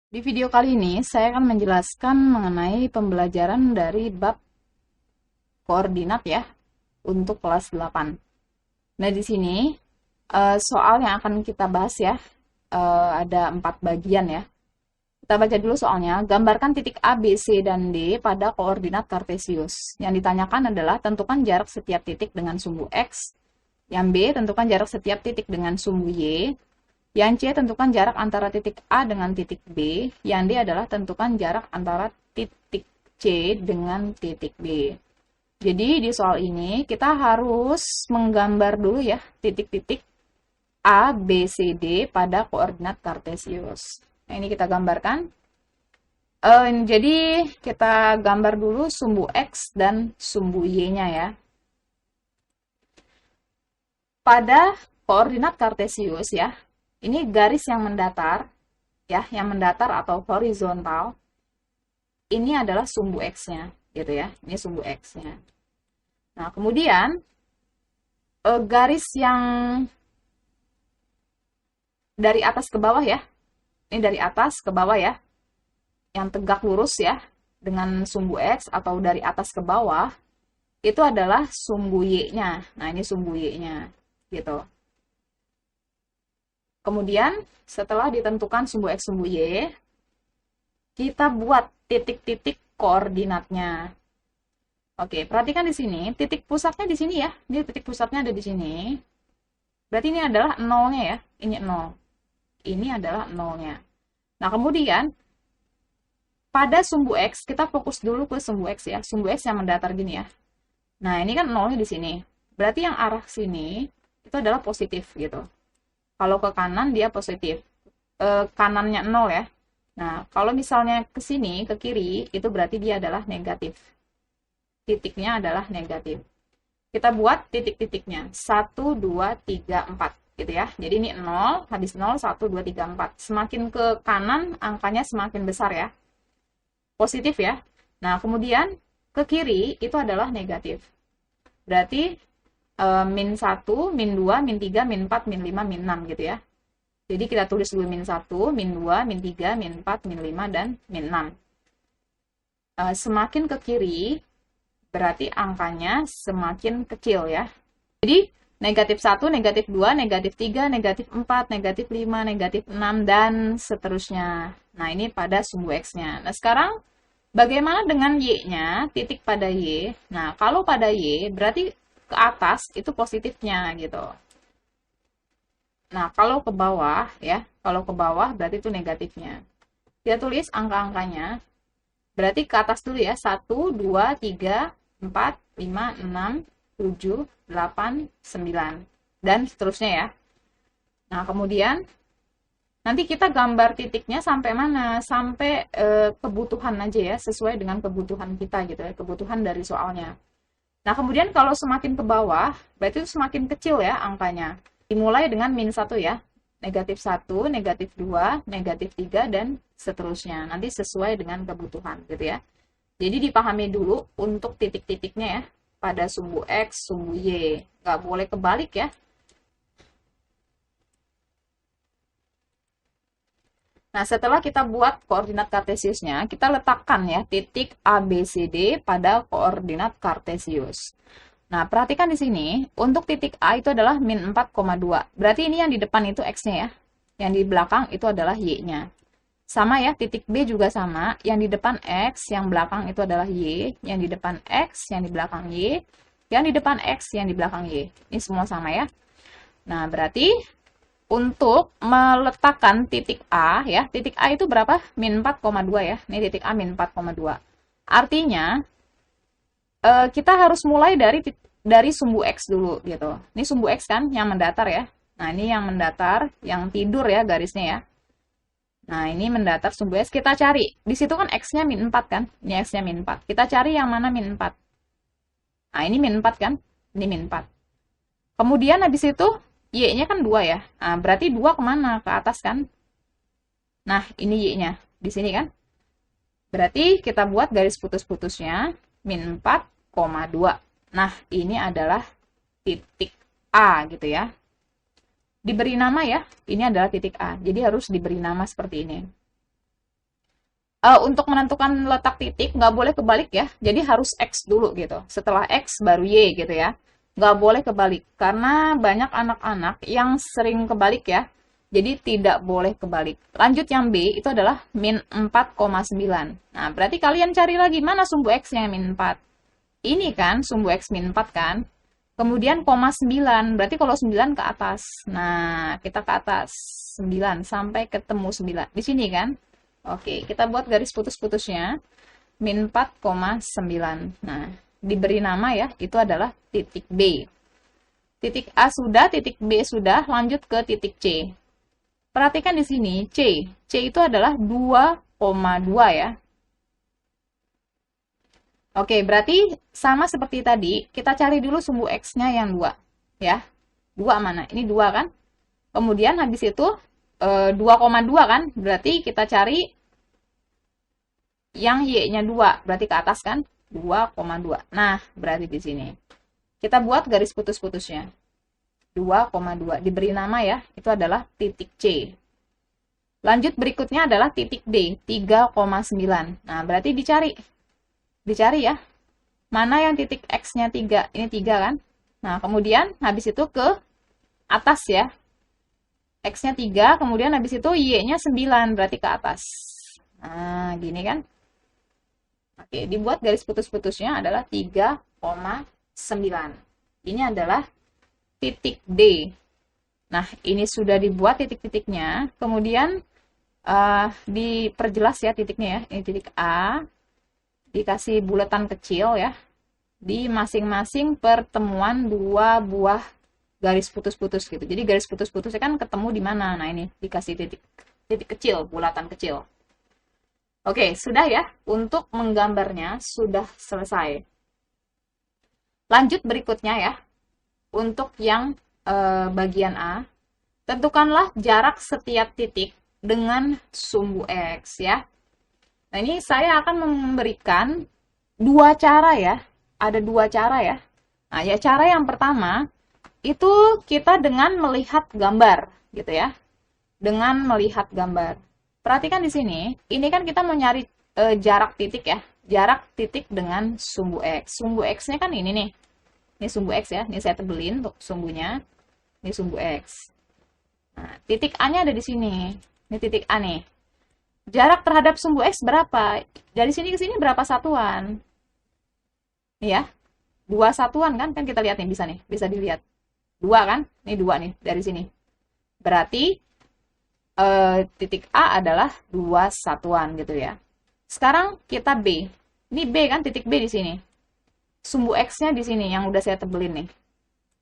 Di video kali ini, saya akan menjelaskan mengenai pembelajaran dari bab koordinat ya, untuk kelas 8. Nah, di sini, soal yang akan kita bahas ya, ada 4 bagian ya. Kita baca dulu soalnya. Gambarkan titik A, B, C, dan D pada koordinat kartesius. Yang ditanyakan adalah tentukan jarak setiap titik dengan sumbu X. Yang B, tentukan jarak setiap titik dengan sumbu Y. Yang C, tentukan jarak antara titik A dengan titik B. Yang D adalah tentukan jarak antara titik C dengan titik B. Jadi di soal ini kita harus menggambar dulu ya titik-titik A, B, C, D pada koordinat kartesius. Nah, ini kita gambarkan. Jadi kita gambar dulu sumbu X dan sumbu Y-nya ya. Pada koordinat kartesius ya, ini garis yang mendatar, ya, yang mendatar atau horizontal, ini adalah sumbu X-nya, gitu ya. Ini sumbu X-nya. Nah, kemudian, garis yang dari atas ke bawah ya, ini dari atas ke bawah ya, yang tegak lurus ya, dengan sumbu X atau dari atas ke bawah, itu adalah sumbu Y-nya. Nah, ini sumbu Y-nya, gitu. Kemudian, setelah ditentukan sumbu X, sumbu Y, kita buat titik-titik koordinatnya. Oke, perhatikan di sini, titik pusatnya di sini ya. Jadi titik pusatnya ada di sini. Berarti ini adalah nolnya ya. Ini 0. Ini adalah nolnya. Nah, kemudian, pada sumbu X, kita fokus dulu ke sumbu X ya. Sumbu X yang mendatar gini ya. Nah, ini kan nolnya di sini. Berarti yang arah sini, itu adalah positif gitu. Kalau ke kanan, dia positif. Kanannya 0 ya. Nah, kalau misalnya ke sini, ke kiri, itu berarti dia adalah negatif. Titiknya adalah negatif. Kita buat titik-titiknya. 1, 2, 3, 4. Gitu ya. Jadi ini 0, habis 0, 1, 2, 3, 4. Semakin ke kanan, angkanya semakin besar ya. Positif ya. Nah, kemudian ke kiri, itu adalah negatif. Berarti min 1, min 2, min 3, min 4, min 5, min 6 gitu ya. Jadi kita tulis dulu min 1, min 2, min 3, min 4, min 5, dan min 6. Semakin ke kiri, berarti angkanya semakin kecil ya. Jadi negatif 1, negatif 2, negatif 3, negatif 4, negatif 5, negatif 6, dan seterusnya. Nah, ini pada sumbu X-nya. Nah, sekarang bagaimana dengan Y-nya? Titik pada Y. Nah, kalau pada Y, berarti ke atas itu positifnya gitu. Nah, kalau ke bawah ya, kalau ke bawah berarti itu negatifnya. Kita tulis angka-angkanya. Berarti ke atas dulu ya. 1, 2, 3, 4, 5, 6, 7, 8, 9. Dan seterusnya ya. Nah, kemudian nanti kita gambar titiknya sampai mana? Sampai kebutuhan aja ya, sesuai dengan kebutuhan kita gitu ya, kebutuhan dari soalnya. Nah, kemudian kalau semakin ke bawah, berarti itu semakin kecil ya angkanya. Dimulai dengan min 1 ya. Negatif 1, negatif 2, negatif 3, dan seterusnya. Nanti sesuai dengan kebutuhan gitu ya. Jadi dipahami dulu untuk titik-titiknya ya. Pada sumbu X, sumbu Y. Nggak boleh kebalik ya. Nah, setelah kita buat koordinat kartesiusnya, kita letakkan ya titik A, B, C, D pada koordinat kartesius. Nah, perhatikan di sini, untuk titik A itu adalah min 4,2. Berarti ini yang di depan itu X-nya ya. Yang di belakang itu adalah Y-nya. Sama ya, titik B juga sama. Yang di depan X, yang belakang itu adalah Y. Yang di depan X, yang di belakang Y. Yang di depan X, yang di belakang Y. Ini semua sama ya. Nah, berarti untuk meletakkan titik A ya, titik A itu berapa? Min 4,2 ya. Ini titik A min 4,2. Artinya kita harus mulai dari sumbu X dulu gitu. Ini sumbu X kan yang mendatar ya. Nah, ini yang mendatar, yang tidur ya garisnya ya. Nah, ini mendatar sumbu X kita cari. Di situ kan X-nya min 4 kan? Ini X-nya min 4. Kita cari yang mana min 4. Nah, ini min 4 kan? Ini min 4. Kemudian habis itu Y-nya kan 2 ya. Nah, berarti 2 kemana? Ke atas kan? Nah, ini Y-nya. Di sini kan? Berarti kita buat garis putus-putusnya. Min 4,2. Nah, ini adalah titik A gitu ya. Diberi nama ya. Ini adalah titik A. Jadi harus diberi nama seperti ini. Untuk menentukan letak titik nggak boleh kebalik ya. Jadi harus X dulu gitu. Setelah X baru Y gitu ya. Nggak boleh kebalik. Karena banyak anak-anak yang sering kebalik ya. Jadi tidak boleh kebalik. Lanjut yang B itu adalah min 4,9. Nah, berarti kalian cari lagi mana sumbu X yang min 4. Ini kan sumbu X min 4 kan. Kemudian koma 9. Berarti kalau 9 ke atas. Nah, kita ke atas 9 sampai ketemu 9. Di sini kan. Oke, kita buat garis putus-putusnya. Min 4,9. Nah, diberi nama ya, itu adalah titik B. Titik A sudah, titik B sudah, lanjut ke titik C. Perhatikan di sini, C. C itu adalah 2,2 ya. Oke, berarti sama seperti tadi, kita cari dulu sumbu X-nya yang 2. Ya, 2 mana? Ini 2 kan? Kemudian habis itu 2,2 kan? Berarti kita cari yang Y-nya 2, berarti ke atas kan? 2,2. Nah, berarti di sini. Kita buat garis putus-putusnya. 2,2. Diberi nama ya, itu adalah titik C. Lanjut berikutnya adalah titik D, 3,9. Nah, berarti dicari. Dicari ya. Mana yang titik X-nya 3? Ini 3 kan? Nah, kemudian habis itu ke atas ya. X-nya 3, kemudian habis itu Y-nya 9, berarti ke atas. Nah, gini kan? Oke, dibuat garis putus-putusnya adalah 3,9. Ini adalah titik D. Nah, ini sudah dibuat titik-titiknya. Kemudian diperjelas ya titiknya ya. Ini titik A. Dikasih bulatan kecil ya. Di masing-masing pertemuan dua buah garis putus-putus gitu. Jadi garis putus-putusnya kan ketemu di mana? Nah, ini dikasih titik kecil, bulatan kecil. Oke, sudah ya. Untuk menggambarnya sudah selesai. Lanjut berikutnya ya. Untuk yang bagian A, tentukanlah jarak setiap titik dengan sumbu X ya. Nah, ini saya akan memberikan dua cara ya. Ada dua cara ya. Nah, ya cara yang pertama itu kita dengan melihat gambar gitu ya. Dengan melihat gambar. Perhatikan di sini, ini kan kita mau nyari jarak titik ya. Jarak titik dengan sumbu X. Sumbu X-nya kan ini nih. Ini sumbu X ya. Ini saya tebelin untuk sumbunya. Ini sumbu X. Nah, titik A-nya ada di sini. Ini titik A nih. Jarak terhadap sumbu X berapa? Dari sini ke sini berapa satuan? Nih ya. 2 satuan kan? Kan kita lihat nih, bisa nih. Bisa dilihat. 2 kan? Ini 2 nih dari sini. Berarti titik A adalah 2 satuan gitu ya. Sekarang kita B. Ini B kan, titik B di sini. Sumbu X-nya di sini yang udah saya tebelin nih.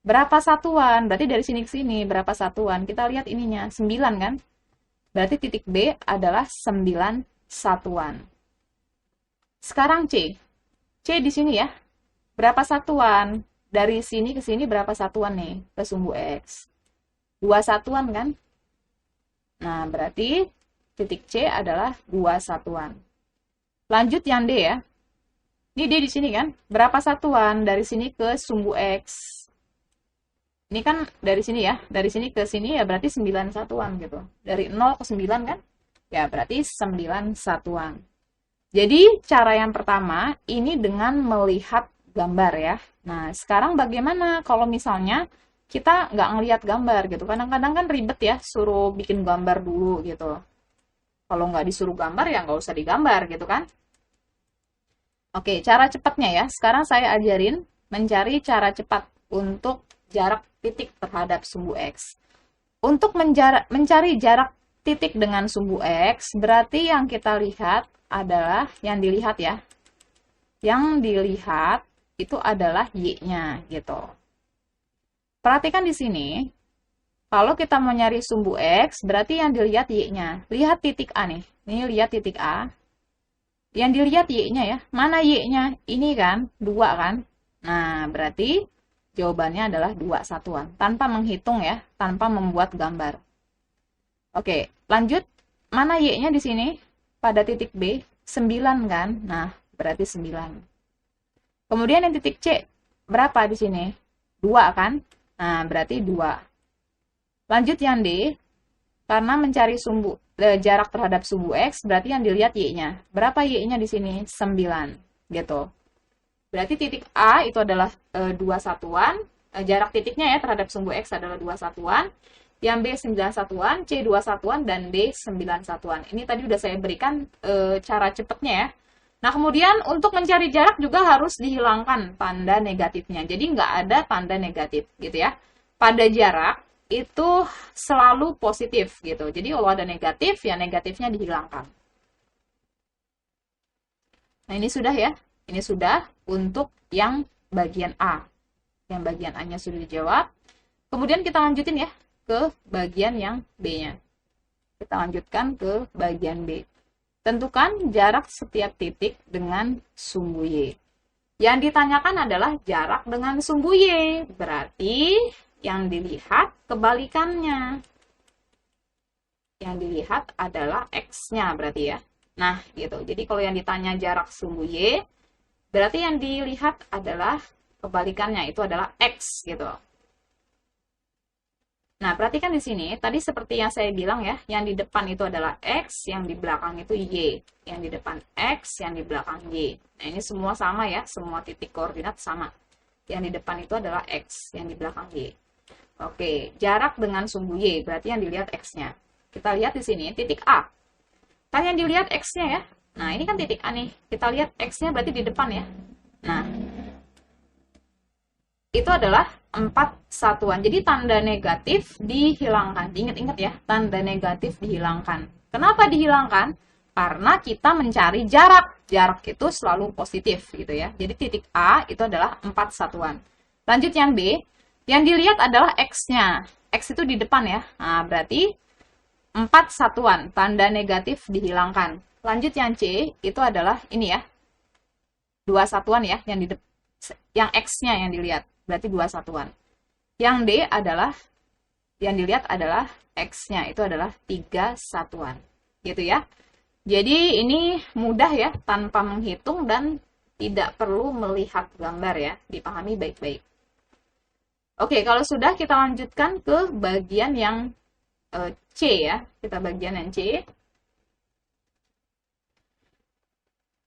Berapa satuan? Berarti dari sini ke sini berapa satuan? Kita lihat ininya, 9 kan? Berarti titik B adalah 9 satuan. Sekarang C. C di sini ya. Berapa satuan? Dari sini ke sini berapa satuan nih ke sumbu X? 2 satuan kan? Nah, berarti titik C adalah 2 satuan. Lanjut yang D ya. Ini D di sini kan? Berapa satuan dari sini ke sumbu X? Ini kan dari sini ya. Dari sini ke sini ya berarti 9 satuan gitu. Dari 0 ke 9 kan? Ya berarti 9 satuan. Jadi cara yang pertama ini dengan melihat gambar ya. Nah, sekarang bagaimana kalau misalnya kita nggak ngelihat gambar gitu. Kadang-kadang kan ribet ya, suruh bikin gambar dulu gitu. Kalau nggak disuruh gambar ya nggak usah digambar gitu kan. Oke, cara cepatnya ya. Sekarang saya ajarin mencari cara cepat untuk jarak titik terhadap sumbu X. Untuk mencari jarak titik dengan sumbu X, berarti yang kita lihat adalah, yang dilihat ya. Yang dilihat itu adalah Y-nya gitu. Perhatikan di sini, kalau kita mau nyari sumbu X, berarti yang dilihat Y-nya. Lihat titik A nih. Ini lihat titik A. Yang dilihat Y-nya ya. Mana Y-nya? Ini kan, 2 kan. Nah, berarti jawabannya adalah 2 satuan. Tanpa menghitung ya, tanpa membuat gambar. Oke, lanjut. Mana Y-nya di sini? Pada titik B, 9 kan. Nah, berarti 9. Kemudian yang titik C, berapa di sini? 2 kan? Nah, berarti 2. Lanjut yang D. Karena mencari jarak terhadap sumbu X, berarti yang dilihat Y-nya. Berapa Y-nya di sini? 9, gitu. Berarti titik A itu adalah 2 satuan, jarak titiknya ya terhadap sumbu X adalah 2 satuan, yang B 9 satuan, C 2 satuan, dan D 9 satuan. Ini tadi udah saya berikan cara cepatnya ya. Nah, kemudian untuk mencari jarak juga harus dihilangkan tanda negatifnya. Jadi nggak ada tanda negatif gitu ya. Pada jarak itu selalu positif gitu. Jadi kalau ada negatif, ya negatifnya dihilangkan. Nah, ini sudah ya. Ini sudah untuk yang bagian A. Yang bagian A-nya sudah dijawab. Kemudian kita lanjutin ya ke bagian yang B-nya. Kita lanjutkan ke bagian B. Tentukan jarak setiap titik dengan sumbu Y. Yang ditanyakan adalah jarak dengan sumbu Y. Berarti yang dilihat kebalikannya. Yang dilihat adalah X-nya berarti ya. Nah, gitu. Jadi kalau yang ditanya jarak sumbu Y, berarti yang dilihat adalah kebalikannya, itu adalah X gitu. Nah, perhatikan di sini, tadi seperti yang saya bilang ya, yang di depan itu adalah X, yang di belakang itu Y. Yang di depan X, yang di belakang Y. Nah, ini semua sama ya, semua titik koordinat sama. Yang di depan itu adalah X, yang di belakang Y. Oke, jarak dengan sumbu Y, berarti yang dilihat X-nya. Kita lihat di sini, titik A. Kan yang dilihat X-nya ya. Nah, ini kan titik A nih. Kita lihat X-nya berarti di depan ya. Nah, itu adalah 4 satuan. Jadi tanda negatif dihilangkan. Ingat-ingat ya, tanda negatif dihilangkan. Kenapa dihilangkan? Karena kita mencari jarak. Jarak itu selalu positif gitu ya. Jadi titik A itu adalah 4 satuan. Lanjut yang B, yang dilihat adalah X-nya. X itu di depan ya. Nah, berarti 4 satuan. Tanda negatif dihilangkan. Lanjut yang C, itu adalah ini ya. 2 satuan ya, yang X-nya yang dilihat. Berarti 2 satuan. Yang D adalah, yang dilihat adalah X-nya, itu adalah 3 satuan. Gitu ya. Jadi ini mudah ya, tanpa menghitung dan tidak perlu melihat gambar ya. Dipahami baik-baik. Oke, kalau sudah kita lanjutkan ke bagian yang C ya. Kita bagian yang C.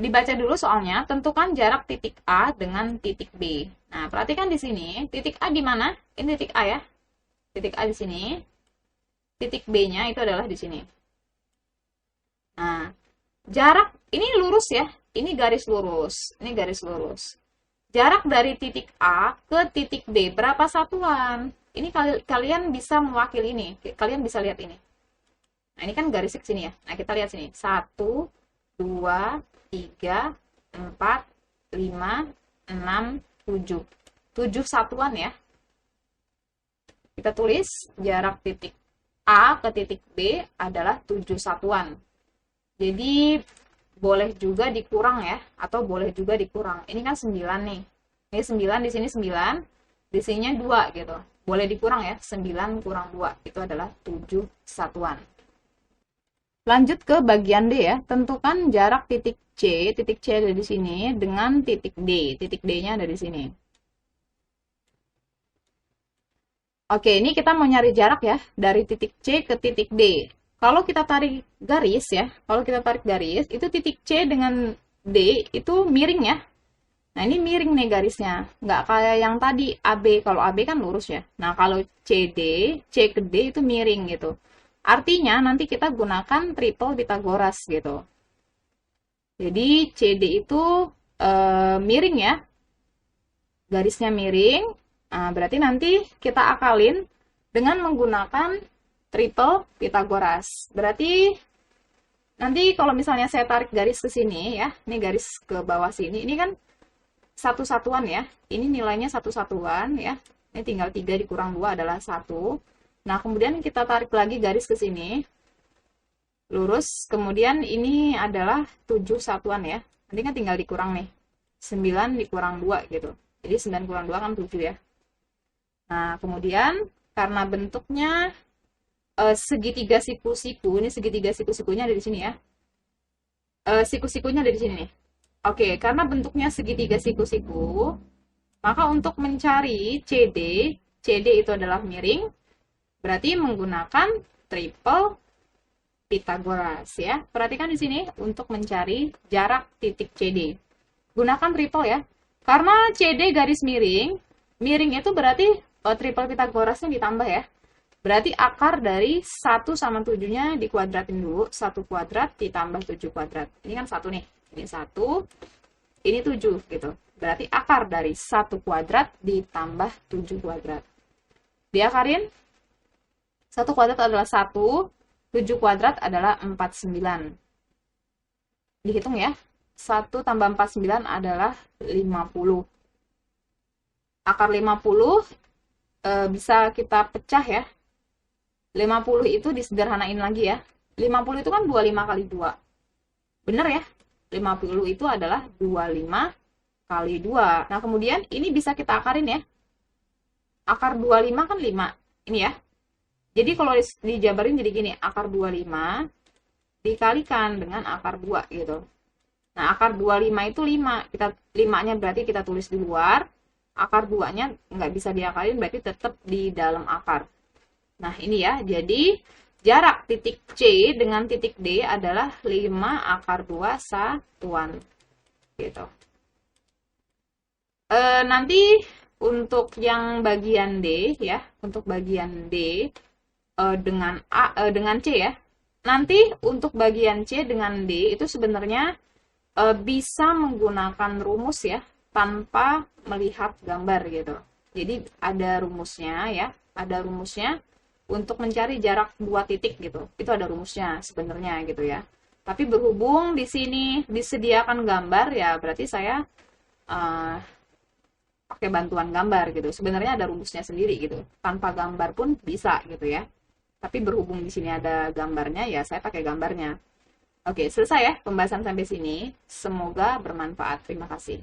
Dibaca dulu soalnya, tentukan jarak titik A dengan titik B. Nah, perhatikan di sini, titik A di mana? Ini titik A ya. Titik A di sini. Titik B-nya itu adalah di sini. Nah, jarak, ini lurus ya. Ini garis lurus. Ini garis lurus. Jarak dari titik A ke titik B, berapa satuan? Ini kalian bisa mewakili ini. Kalian bisa lihat ini. Nah, ini kan garis ke sini ya. Nah, kita lihat sini. 1, 2, 3, 4, 5, 6, 7. 7 satuan ya. Kita tulis jarak titik A ke titik B adalah 7 satuan. Jadi boleh juga dikurang ya, atau boleh juga dikurang. Ini kan 9 nih. Ini 9, di sini 9, di sininya 2 gitu. Boleh dikurang ya, 9 kurang 2. Itu adalah 7 satuan. Lanjut ke bagian D ya, tentukan jarak titik C ada di sini dengan titik D. Titik D-nya ada di sini. Oke, ini kita mau nyari jarak ya, dari titik C ke titik D. Kalau kita tarik garis ya, kalau kita tarik garis, itu titik C dengan D itu miring ya. Nah, ini miring nih garisnya. Nggak kayak yang tadi AB. Kalau AB kan lurus ya. Nah, kalau CD, C ke D itu miring gitu. Artinya nanti kita gunakan triple Pitagoras gitu. Jadi CD itu miring ya. Garisnya miring. Nah, berarti nanti kita akalin dengan menggunakan triple Pitagoras. Berarti nanti kalau misalnya saya tarik garis ke sini ya. Ini garis ke bawah sini. Ini kan satu satuan ya. Ini nilainya satu satuan ya. Ini tinggal 3 dikurang 2 adalah 1. Nah, kemudian kita tarik lagi garis ke sini. Lurus. Kemudian ini adalah 7 satuan ya. Nanti kan tinggal dikurang nih. 9 dikurang 2 gitu. Jadi 9 kurang 2 kan 7 ya. Nah, kemudian karena bentuknya segitiga siku-siku. Ini segitiga siku-sikunya ada di sini ya. Siku-sikunya ada di sini nih. Oke, karena bentuknya segitiga siku-siku, maka untuk mencari CD itu adalah miring, berarti menggunakan triple Pythagoras ya. Perhatikan di sini untuk mencari jarak titik CD. Gunakan triple ya. Karena CD garis miring, miring itu berarti triple Pythagorasnya ditambah ya. Berarti akar dari 1 sama 7-nya dikuadratin dulu. 1 kuadrat ditambah 7 kuadrat. Ini kan 1 nih. Ini 1, ini 7 gitu. Berarti akar dari 1 kuadrat ditambah 7 kuadrat. Diakarin, 1 kuadrat adalah 1, 7 kuadrat adalah 49. Dihitung ya. 1 tambah 49 adalah 50. Akar 50 bisa kita pecah ya. 50 itu disederhanain lagi ya. 50 itu kan 25 kali 2. Bener ya? 50 itu adalah 25 kali 2. Nah, kemudian ini bisa kita akarin ya. Akar 25 kan 5. Ini ya. Jadi kalau dijabarin jadi gini, akar 25 dikalikan dengan akar 2 gitu. Nah, akar 25 itu 5. 5-nya berarti kita tulis di luar. Akar 2-nya nggak bisa diakalin, berarti tetap di dalam akar. Nah, ini ya. Jadi, jarak titik C dengan titik D adalah 5 akar 2 satuan. Gitu. Nanti untuk yang bagian D ya, untuk bagian D dengan C ya. Nanti untuk bagian C dengan D itu sebenarnya bisa menggunakan rumus ya, tanpa melihat gambar gitu. Jadi ada rumusnya ya, ada rumusnya untuk mencari jarak 2 titik gitu. Itu ada rumusnya sebenarnya gitu ya. Tapi berhubung di sini disediakan gambar ya, berarti saya pakai bantuan gambar gitu. Sebenarnya ada rumusnya sendiri gitu. Tanpa gambar pun bisa gitu ya. Tapi berhubung di sini ada gambarnya, ya saya pakai gambarnya. Oke, selesai ya pembahasan sampai sini. Semoga bermanfaat. Terima kasih.